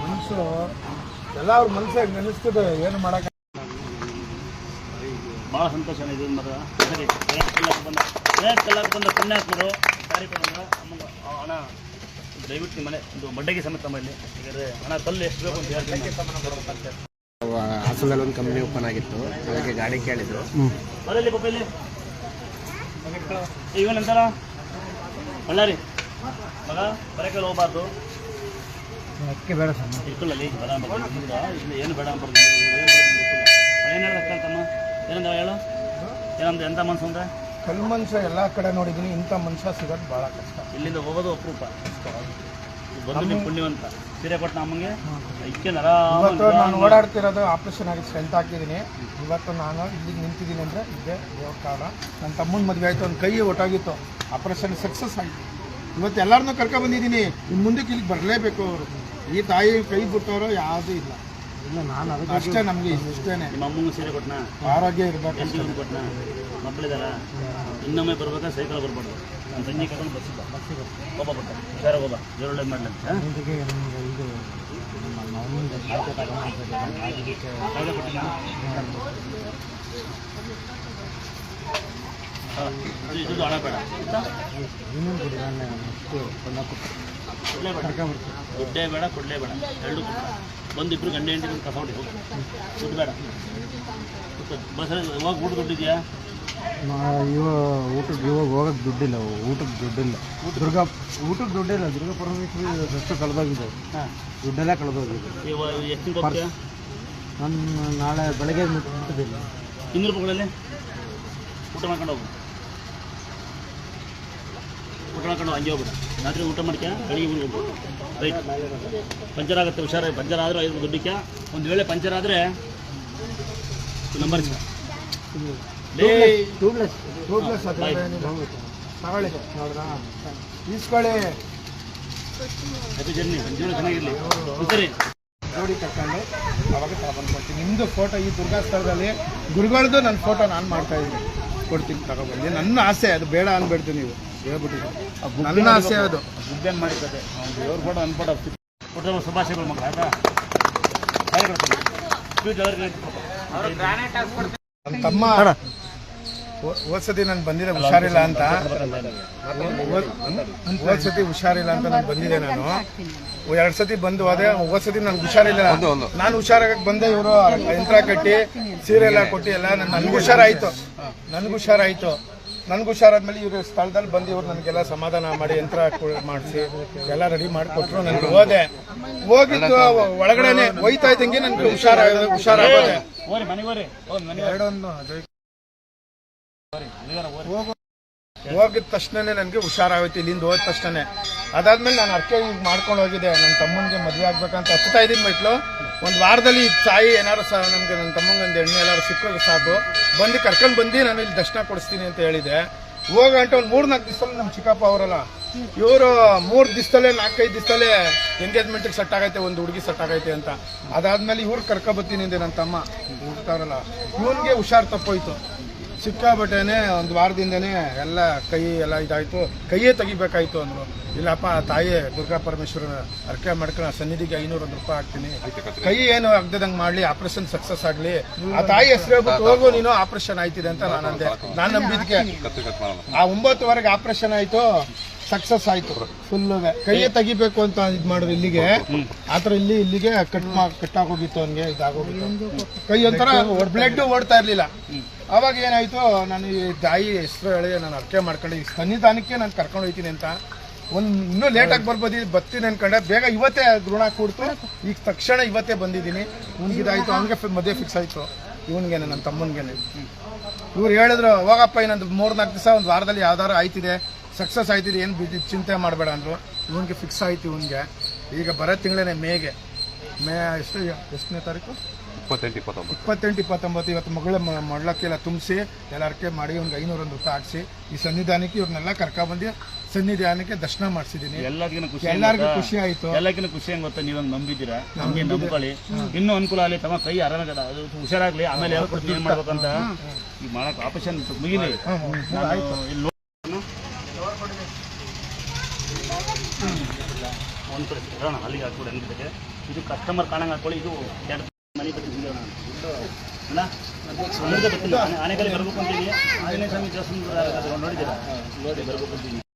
ಮನಸ್ಸು ಎಲ್ಲ ಅವ್ರ ಮನಸ್ಸಾಗಿ ನೆನೆಸ್ತದೆ, ಏನು ಮಾಡಕ್ಕೆ ಭಾಳ ಸಂತೋಷ ಇದು ಮಾತ್ರ. ಸರಿ ಬಂದ ಪುಣ್ಯಾತ್ಮರು ದಾರಿ ಕೊಡೋದು ಹಣ ದಯವಿಟ್ಟು ನಿಮ್ಮ ಮನೆ ಒಂದು ಬಡ್ಡೆಗೆ ಸಮೇತ ಇಲ್ಲಿ ಯಾಕಂದರೆ ಹಣ ಕಲ್ಲು ಎಷ್ಟು ಬೇಕು ಅಂತ ಹೇಳ್ತೀನಿ. ಹಾಸನದಲ್ಲಿ ಒಂದು ಕಂಪ್ನಿ ಓಪನ್ ಆಗಿತ್ತು, ಅದಕ್ಕೆ ಗಾಡಿ ಕೇಳಿದ್ರು. ಬರಲಿ ಪಾಪ ಇಲ್ಲಿ ಇವನಂತಾರ ಬಳ್ಳಾರಿ ಮಗ ಬರಕ್ಕೆ ಹೋಗ್ಬಾರ್ದು, ಅದಕ್ಕೆ ಬೇಡ ಸರ್ ಇಟ್ಕೊಳ್ಳಲ್ಲಿ ಬರ ಇಲ್ಲಿ ಏನು ಬೇಡ ಅಂಬಾರ್ದು. ಏನು ಹೇಳ್ತಮ್ಮ ಏನಂದ ಹೇಳು, ಏನಂದ ಎಂಥ ಮನ್ಸು ಅಂದರೆ ಕಲ್ಲು ಮನುಷ್ಯ ಎಲ್ಲ ಕಡೆ ನೋಡಿದ್ದೀನಿ, ಇಂಥ ಮನುಷ್ಯ ಸಿಗೋದು ಭಾಳ ಕಷ್ಟ. ಇಲ್ಲಿಂದ ಹೋಗೋದು ಅಪರೂಪ. ಬಂದು ನಿಮ್ಮ ಪುಣ್ಯವಂತ ಸೀರೆ ಕೊಟ್ಟು ನಮಗೆ ಇವತ್ತು ನಾನು ಓಡಾಡ್ತಿರೋದು ಆಪ್ರೇಷನ್ ಆಗಿ ಸ್ಟ್ರೆಂತ್ ಹಾಕಿದ್ದೀನಿ. ಇವತ್ತು ನಾನು ಇಲ್ಲಿಗೆ ನಿಂತಿದ್ದೀನಿ ಅಂದರೆ ಇದೇ ದೇವ್ರ ಕಾರಣ. ನನ್ನ ತಮ್ಮನ ಮದುವೆ ಆಯಿತು, ಒಂದು ಕೈ ಒಟ್ಟಾಗಿತ್ತು, ಆಪ್ರೇಷನ್ ಸಕ್ಸಸ್ ಆಯಿತು. ಇವತ್ತು ಎಲ್ಲರನ್ನೂ ಕರ್ಕೊಬಂದಿದ್ದೀನಿ. ಇನ್ನು ಮುಂದಕ್ಕೆ ಇಲ್ಲಿಗೆ ಬರಲೇಬೇಕು. ಅವರು ಈ ತಾಯಿ ಕೈ ಬಿಟ್ಟವರು ಯಾವುದೂ ಇಲ್ಲ. ಇಲ್ಲ ನಾನು ಅದು ಅಷ್ಟೇ, ನಮಗೆ ಇಷ್ಟೇ. ನಿಮ್ಮ ಅಮ್ಮಂಗೆ ಸೀರೆ ಕೊಟ್ಟನ, ಆರೋಗ್ಯ ಇರಬೇಕು. ಎಷ್ಟು ಕೊಟ್ಟನ, ಮಕ್ಕಳಿದಾರ, ಇನ್ನೊಮ್ಮೆ ಬರ್ಬೇಕಾ ಸೈಕಲ್ ಬರ್ಬಾರ್ದು. ನನ್ನ ತಂಗಿ ಕರ್ಕೊಂಡು ಬಸ್ಸಿಲ್ಲ, ಹೋಗ ಬರ್ತ ಹುಷಾರಾಗಿ ಹೋಗ, ಜೋರೊಳ್ಳೆ ಮಾಡಲಿ ಅಂತ ಇದು ಹಣ ಬೇಡ, ದುಡ್ಡೇ ಬೇಡ, ಕೊಡಲೇ ಬೇಡ, ಎರಡು ಬಂದು ಇಬ್ಬರು ಗಂಡ ಹೆಂಡತಿ ಕಸ ಹೊಡಿ ಹೋಗಿ, ದುಡ್ಡು ಬೇಡ. ಬಸ್ಸಲ್ಲಿ ಹೋಗಿ ಊಟ ದುಡ್ಡಿದೆಯಾ? ಊಟಕ್ಕೆ ಇವಾಗ ಹೋಗೋಕ್ಕೆ ದುಡ್ಡಿಲ್ಲ, ಊಟಕ್ಕೆ ದುಡ್ಡಿಲ್ಲ. ಊಟಕ್ಕೆ ದುಡ್ಡಿಲ್ಲ. ದುರ್ಗ ಪರಮೇಶ್ವರಿ ಎಷ್ಟು ಕಳೆದೋಗಿದೆ, ದುಡ್ಡೆಲ್ಲ ಕಳೆದೋಗಿದೆ. ಎಷ್ಟು ಬರ್ತೀಯಾ? ನಾನು ನಾಳೆ ಬೆಳಗ್ಗೆ ಮುಟ್ಟಿದ್ದೀನಿ. 200 ರೂಪಾಯಿಗಳಲ್ಲಿ ಊಟ ಮಾಡ್ಕೊಂಡು ಹೋಗು, ಊಟ ಮಾಡ್ಕೊಂಡು ಹಂಗೆ ಹೋಗ್ಬಿಡ. ರಾತ್ರಿ ಊಟ ಮಾಡ್ಕ ಬೆಳಿಗ್ಗೆ ಹೋಗ್ಬಿಡು. ರೈಟ್, ಪಂಚರ್ ಆಗುತ್ತೆ, ಹುಷಾರಾಗಿ. ಪಂಚರ್ ಆದರೂ 5 ದುಡ್ಡಿಕ್ಕೆ. ಒಂದು ವೇಳೆ ಪಂಚರ್ ಆದರೆ ನಂಬರ್ ಟ್ಯೂಬ್ಲೆಸ್ ತಗೊಳ್ಳಿ, ನೋಡ್ರಾ ಈಸ್ಕೊಳ್ಳಿ. ಹ್ಯಾಪಿ ಜರ್ನಿ, ಜೀವನ ಚೆನ್ನಾಗಿರಲಿ. ಸರಿ ನೋಡಿ ಕರ್ಕೊಂಡು ಅವಾಗ ತಗೊಂಡ್ಕೊಡ್ತೀನಿ. ನಿಮ್ಮದು ಫೋಟೋ ಈ ದುರ್ಗಾ ಸ್ಥಳದಲ್ಲಿ ಗುರುಗಳದ್ದು ನನ್ನ ಫೋಟೋ ನಾನು ಮಾಡ್ತಾಯಿದ್ದೀನಿ, ಕೊಡ್ತೀನಿ ತಗೊಬಂದು. ನನ್ನ ಆಸೆ, ಅದು ಬೇಡ ಅಂದ್ಬಿಡ್ತೀನಿ. ನೀವು ಹೇಳ್ಬಿಟ್ಟಿದ್ದೀವಿ, ನನ್ನ ಆಸೆ ಅದು. ದುಡ್ಡೇನು ಮಾಡಿರ್ತದೆ ಅವ್ರ ಫೋಟೋ ನನ್ನ ಫೋಟೋ ಕೊಟ್ಟರೆ ಶುಭಾಶಯಗಳು ಮಕ್ಕಳು. ಆಯ್ತಾ ನನ್ನ ತಮ್ಮ ಹೋದ್ಸತಿ ನಾನು ಬಂದಿದ್ದೆ ಹುಷಾರಿಲ್ಲ ಅಂತ, ಹೋದ್ಸತಿ ಹುಷಾರಿಲ್ಲ ಅಂತ ನಾನು ಬಂದಿದ್ದೆ. ನಾನು 2 ಸತಿ ಬಂದು ಹೋದೆ. ಹೋದ್ಸತಿ ನನ್ಗೆ ಹುಷಾರಿಲ್ಲ, ನಾನು ಹುಷಾರಾಗಕ್ಕೆ ಬಂದೆ. ಇವರು ಯಂತ್ರ ಕಟ್ಟಿ ಸೀರೆ ಎಲ್ಲ ಕೊಟ್ಟು ಎಲ್ಲ ನನಗೆ ಹುಷಾರಾಯಿತು. ನನಗೆ ಹುಷಾರಾದ್ಮೇಲೆ ಇವ್ರ ಸ್ಥಳದಲ್ಲಿ ಬಂದು ಇವ್ರು ನನಗೆಲ್ಲ ಸಮಾಧಾನ ಮಾಡಿ ಯಂತ್ರ ಮಾಡಿಸಿ ಎಲ್ಲ ರೆಡಿ ಮಾಡಿಕೊಟ್ರು. ನನಗೆ ಹೋಗಿದ್ದು ಒಳಗಡೆ ಹೋಯ್ತಾ ಇದ್ದಂಗೆ ನನಗೆ ಹುಷಾರಾಗೋದೆ. ಹೋಗಿದ ತಕ್ಷಣನೇ ನನಗೆ ಹುಷಾರಾಗೋಯ್ತು, ಇಲ್ಲಿಂದ ಹೋದ ತಕ್ಷಣ. ಅದಾದ್ಮೇಲೆ ನಾನು ಅರ್ಕೆ ಈಗ ಮಾಡ್ಕೊಂಡು ಹೋಗಿದ್ದೆ. ನನ್ನ ತಮ್ಮನಿಗೆ ಮದುವೆ ಆಗ್ಬೇಕಂತ ಹಚ್ತಾ ಇದ್ದೀನಿ ಮೈಟ್ಲು. ಒಂದು ವಾರದಲ್ಲಿ ತಾಯಿ ಏನಾರು ನಮಗೆ ನನ್ನ ತಮ್ಮಂಗೆ ಒಂದು ಎಣ್ಣೆ ಎಲ್ಲರೂ ಸಿಕ್ಕೋದು ಸಾಕು, ಬಂದು ಕರ್ಕೊಂಡು ಬಂದು ನಾನು ಇಲ್ಲಿ ದರ್ಶನ ಕೊಡಿಸ್ತೀನಿ ಅಂತ ಹೇಳಿದೆ. ಹೋಗಂಟ ಒಂದು 3-4 ದಿವಸದಲ್ಲಿ ನಮ್ಮ ಚಿಕ್ಕಪ್ಪ ಅವರಲ್ಲ, ಇವರು 3 ದಿವಸದಲ್ಲೇ 4-5 ದಿವಸದಲ್ಲೇ ಎಂಗೇಜ್ಮೆಂಟಿಗೆ ಸೆಟ್ ಆಗೈತೆ, ಒಂದು ಹುಡುಗಿ ಸೆಟ್ ಆಗೈತೆ ಅಂತ. ಅದಾದ್ಮೇಲೆ ಇವ್ರು ಕರ್ಕೊಬತ್ತೀನಿ ಅಂದೆ. ನನ್ನ ತಮ್ಮ ಹುಡ್ತಾರಲ್ಲ, ಇವನಿಗೆ ಹುಷಾರು ತಪ್ಪೋಯ್ತು ಸಿಕ್ಕಾಬಟ್ಟೆನೆ. ಒಂದು ವಾರದಿಂದನೇ ಎಲ್ಲ ಕೈ ಎಲ್ಲ ಇದಾಯಿತು, ಕೈಯೇ ತೆಗಿಬೇಕಾಯ್ತು ಅಂದರು. ಇಲ್ಲಪ್ಪ ತಾಯಿ ದುರ್ಗಾ ಪರಮೇಶ್ವರನ ಅರ್ಕೆ ಮಾಡ್ಕೊಂಡು ಸನ್ನಿಧಿಗೆ 501 ರೂಪಾಯಿ ಹಾಕ್ತೀನಿ, ಕೈ ಏನು ಆಗದಂಗೆ ಮಾಡಲಿ, ಆಪರೇಷನ್ ಸಕ್ಸಸ್ ಆಗಲಿ, ಆ ತಾಯಿ ಹೆಸರು ಹೇಳ್ಬಿಟ್ಟು ಹೋಗು ನೀನು, ಆಪರೇಷನ್ ಆಯ್ತಿದೆ ಅಂತ ನಾನು ಅಂದೆ. ನಾನು ನಂಬಿದ್ದಕ್ಕೆ ಆ 9ವರೆಗೆ ಆಪರೇಷನ್ ಆಯಿತು, ಸಕ್ಸಸ್ ಆಯಿತು. ಫುಲ್ಲು ಕೈಯೇ ತೆಗಿಬೇಕು ಅಂತ ಇದು ಮಾಡಿದ್ರು. ಇಲ್ಲಿಗೆ ಆ ಥರ ಇಲ್ಲಿಗೆ ಕಟ್ಟಾಗೋಗಿತ್ತು, ಅವನಿಗೆ ಇದಾಗೋಗಿತ್ತು. ಕೈ ಒಂಥರ ಬ್ಲಡ್ ಓಡ್ತಾ ಇರಲಿಲ್ಲ. ಅವಾಗ ಏನಾಯಿತು, ನಾನು ಈ ತಾಯಿ ಹೆಸರು ಹೇಳಿ ನಾನು ಅರ್ಕೆ ಮಾಡ್ಕೊಂಡು ಈ ಸನ್ನಿಧಾನಕ್ಕೆ ನಾನು ಕರ್ಕೊಂಡು ಹೋಗ್ತೀನಿ ಅಂತ. ಇನ್ನೂ ಲೇಟಾಗಿ ಬರ್ತೀನಿ ಅನ್ಕೊಂಡೆ. ಬೇಗ ಇವತ್ತೇ ಋಣ ಕೊಡ್ತು. ಈಗ ತಕ್ಷಣ ಇವತ್ತೇ ಬಂದಿದ್ದೀನಿ. ಇದಾಯಿತು, ಅವನಿಗೆ ಮದುವೆ ಫಿಕ್ಸ್ ಆಯಿತು. ಇವನಿಗೇನೆ, ನನ್ನ ತಮ್ಮನಿಗೇನೆ. ಇವ್ರು ಹೇಳಿದ್ರು, ಹೋಗಪ್ಪ ಇನ್ನೊಂದು 3-4 ದಿವಸ, ಒಂದು ವಾರದಲ್ಲಿ ಯಾವ್ದಾರು ಆಯ್ತಿದೆ, ಸಕ್ಸಸ್ ಆಯ್ತಿದೆ, ಏನು ಚಿಂತೆ ಮಾಡಬೇಡ ಅಂದರು. ಇವನಿಗೆ ಫಿಕ್ಸ್ ಆಯಿತು. ಇವನಿಗೆ ಈಗ ಬರೋ ತಿಂಗಳೇ ಮೇ ಎಷ್ಟನೇ ತಾರೀಕು? 28-29. ಇವತ್ತು ಮಗಳಕ್ಕೆಲ್ಲ ತುಂಬಿಸಿ ಎಲ್ಲ ಅರ್ಕೆ ಮಾಡಿ ಅವ್ನಿಗೆ 501 ರೂಪಾಯಿ ಹಾಕ್ಸಿ ಈ ಸನ್ನಿಧಾನಕ್ಕೆ ಇವ್ರನ್ನೆಲ್ಲ ಕರ್ಕೊಬಂದು ಸನ್ನಿಧಾನಕ್ಕೆ ದರ್ಶನ ಮಾಡಿಸಿದ್ದೀನಿ. ಎಲ್ಲರಿಗೂ ಖುಷಿ ಆಯಿತು. ಎಲ್ಲಕ್ಕಿಂತ ಖುಷಿ ಹೆಂಗೆ ಗೊತ್ತಾ, ನೀವು ನಂಬಿದ್ದೀರಾ, ನಮಗೆ ನಂಬ್ಕೊಳ್ಳಿ, ಇನ್ನೂ ಅನುಕೂಲ ಆಗಲಿ, ತಮ್ಮ ಕೈ ಆರಾಮಾಗದ, ಅದು ಹುಷಾರಾಗಲಿ. ಆಮೇಲೆ ಯಾವ ಏನು ಮಾಡ್ಬೇಕಂತ ಈಗ ಮಾಡಕ್ಕೆ ಆಪರೇಷನ್ ಮುಗಿಲಿ. ಒಂದು ಕಡೆ ಇರೋಣ ಅಲ್ಲಿಗೆ ಹಾಕ್ಬಿಡಿ ಹೆಂಗಿದ್ದಕ್ಕೆ ಇದು ಕಸ್ಟಮರ್ ಕಾಣಂಗೆ ಹಾಕೊಳ್ಳಿ ಇದು ಎರಡು ಮನೆ ಬರ್ತಿದ್ದೀವಿ ಅಣ್ಣ ಗೊತ್ತಿಲ್ಲ ಆನೆಕಲ್ಲಿ ಬರಬೇಕು ಅಂತೀವಿ ಆಂಜನೇಯ ಸ್ವಾಮಿ ದೇವಸ್ಥಾನ ನೋಡಿದ್ದೀರಾ ನೋಡಿ ಬರಬೇಕು ಅಂತೀನಿ